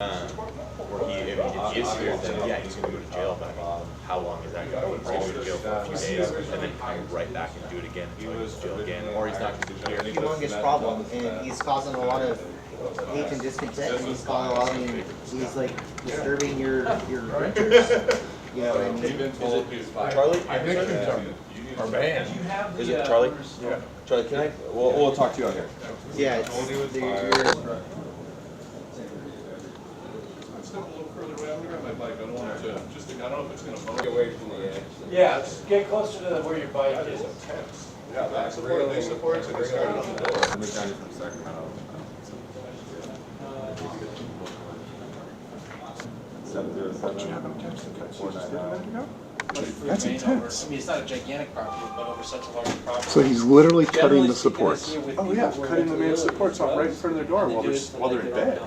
Where if he is here, then yeah, he's going to go to jail. But I mean, how long is that going to be? He's going to go to jail for a few days and then come right back and do it again until he goes to jail again, or he's not going to do it here. Humongous problem, and he's causing a lot of hate and discontent, and he's causing a lot of, he's like disturbing your renters. You know what I mean? Charlie? I think our band. Is it Charlie? Yeah. Charlie, can I? We'll talk to you on here. Yeah, it's Step a little further away. I'm gonna grab my bike. I don't want to just. I don't know if it's gonna bump. Get away from the edge. Yeah, get closer to where your bike is. Tenants. Yeah, that support. They support it and they started on the door. That's intense. I mean, it's not a gigantic property, but over such a large property. So he's literally cutting the supports. Oh yeah, cutting the main supports off right in front of their door while they're in bed.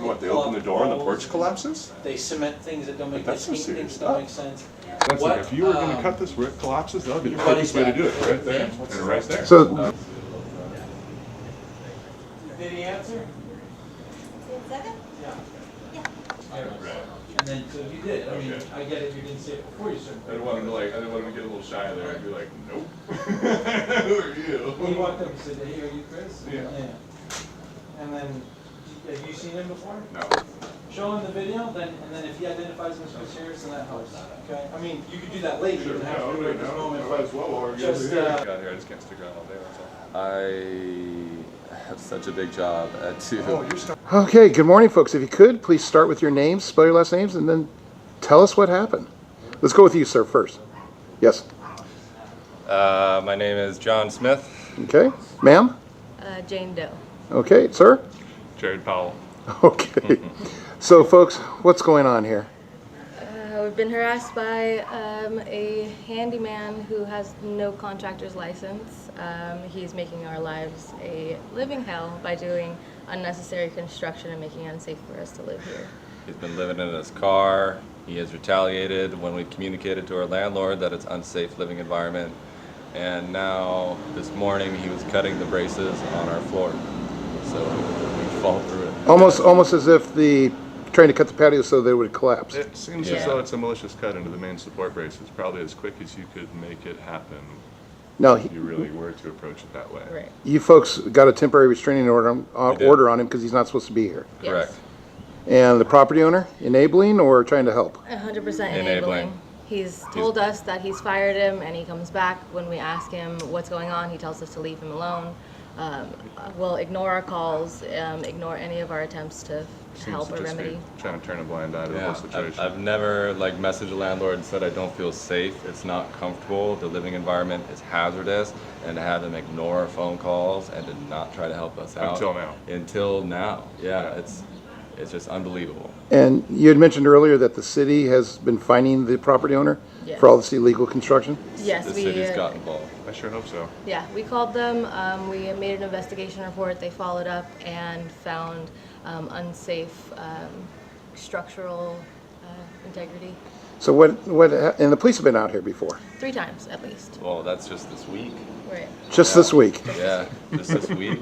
What, they open the door and the porch collapses? They cement things that don't make That's sense, some paint serious things that don't make sense. That's like, if you were gonna cut this where it collapses, that would be the quickest way to do it, right there, and right there. So, Did he answer? Second? Yeah. Yeah. And then, so you did, I mean, I get it, you didn't say it before you started. I didn't want him to get a little shy there and be like, nope. Who are you? He walked up and said, hey, are you Chris? Yeah. And then, have you seen him before? No. Show him the video, then, and then if he identifies him as Chris Harris, then that helps, okay? I mean, you could do that later, you don't have to do it at this moment. Might as well, or Just, got here, I just can't stick around all day, that's all. I have such a big job at 2. Oh, you're starting. okay, good morning, folks. If you could, please start with your names, spell your last names, and then tell us what happened. Let's go with you, sir, first. Yes. My name is John Smith. Okay. Ma'am? Jane Doe. Okay. Sir? Jared Powell. Okay. So, folks, what's going on here? We've been harassed by a handyman who has no contractor's license. He's making our lives a living hell by doing unnecessary construction and making it unsafe for us to live here. He's been living in his car. He has retaliated when we communicated to our landlord that it's unsafe living environment. And now, this morning, he was cutting the braces on our floor. So we fall through it. Almost as if trying to cut the patio so they would collapse. It seems as though it's a malicious cut into the main support braces, probably as quick as you could make it happen No, if you really were to approach it that way. Right. you folks got a temporary restraining order on him because he's not supposed to be here. Yes. Correct. And the property owner enabling or trying to help? 100% Enabling. enabling. He's told us that he's fired him, and he comes back when we ask him what's going on. He tells us to leave him alone. We'll ignore our calls, ignore any of our attempts to help or Seems to just be remedy. trying to turn a blind eye to the whole Yeah, situation. I've never messaged a landlord and said I don't feel safe. It's not comfortable. The living environment is hazardous, and to have them ignore our phone calls and to not try to help us out Until now. Until now, yeah. It's just unbelievable. And you had mentioned earlier that the city has been fining the property owner Yes. for all this illegal construction? Yes, The we. city's got involved. I sure hope so. Yeah, we called them, we made an investigation report, they followed up and found unsafe structural integrity. So and the police have been out here before? 3 times at least. Well, that's just this week. Right. Just this week? Yeah, just this week.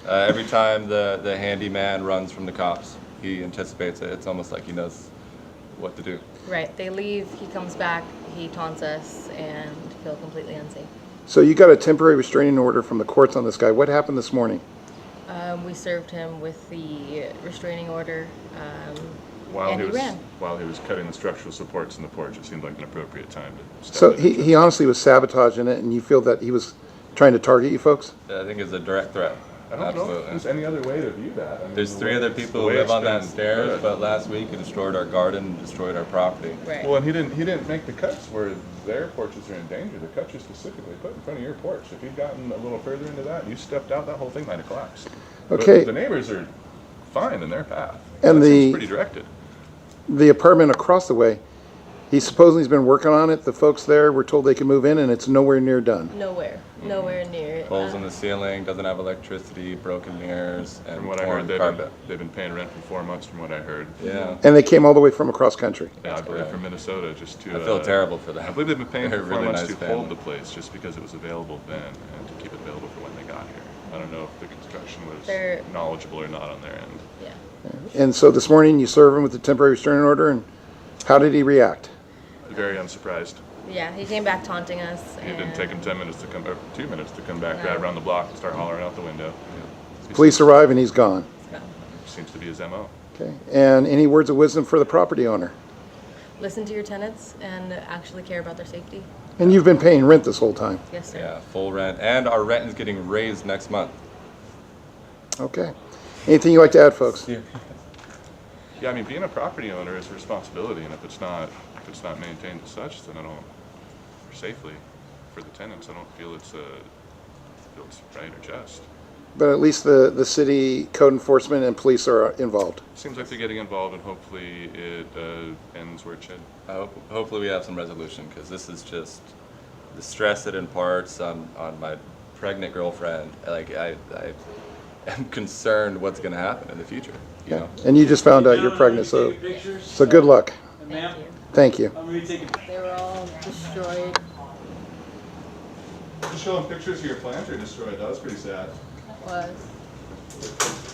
Every time the handyman runs from the cops, he anticipates it. It's almost like he knows what to do. Right, they leave, he comes back, he taunts us and feel completely unsafe. So you got a temporary restraining order from the courts on this guy. What happened this morning? We served him with the restraining order, While and he ran. While he was cutting the structural supports in the porch, it seemed like an appropriate time to step So in. he honestly was sabotaging it, and you feel that he was trying to target you folks? I think it's a direct threat. I don't know if Absolutely. there's any other way to view that. I mean, There's the 3 way- other the people who way live it's on that been stairs, put. but last week he destroyed our garden, destroyed our property. Right. Well, and he didn't make the cuts where their porches are in danger. The cuts are specifically put in front of your porch. If he'd gotten a little further into that, you stepped out, that whole thing might have collapsed. Okay. But the neighbors are fine in their path. And That seems the- pretty directed. The apartment across the way, he supposedly has been working on it. The folks there were told they could move in, and it's nowhere near done. Nowhere near it. Holes in the ceiling, doesn't have electricity, broken mirrors, and From what I torn heard, carpet. they've been paying rent for 4 months. From what I heard. Yeah. And they came all the way from across country. Yeah, I believe correct. from Minnesota, just to. I feel terrible for them. I believe they've been paying They're for a 4 really months nice to hold family. the place, just because it was available then, and to keep it available for when they got here. I don't know if the construction was They're- knowledgeable or not on their end. Yeah. And so this morning you serve him with the temporary restraining order, and how did he react? Very unsurprised. Yeah, he came back taunting us. It didn't and- take him 10 minutes to come, or 2 minutes to come back, No. drive around the block and start hollering out the window. Police arrive and he's gone. Seems to be his MO. Okay. And any words of wisdom for the property owner? Listen to your tenants and actually care about their safety. And you've been paying rent this whole time. Yes, sir. Yeah, full rent, and our rent is getting raised next month. Okay. Anything you'd like to add, folks? Yeah, I mean, being a property owner is a responsibility, and if it's not maintained as such, then I don't, or safely for the tenants, I don't feel it's right or just. But at least the city code enforcement and police are involved. Seems like they're getting involved, and hopefully it ends where it should. Hopefully we have some resolution, because this is just the stress it imparts on my pregnant girlfriend. Like, I am concerned what's going to happen in the future, you know? And you just found out you're pregnant, so good luck. Ma'am, Thank you. I'm gonna take a They were all destroyed. Just showing pictures of your plants are destroyed. That was pretty sad. Was.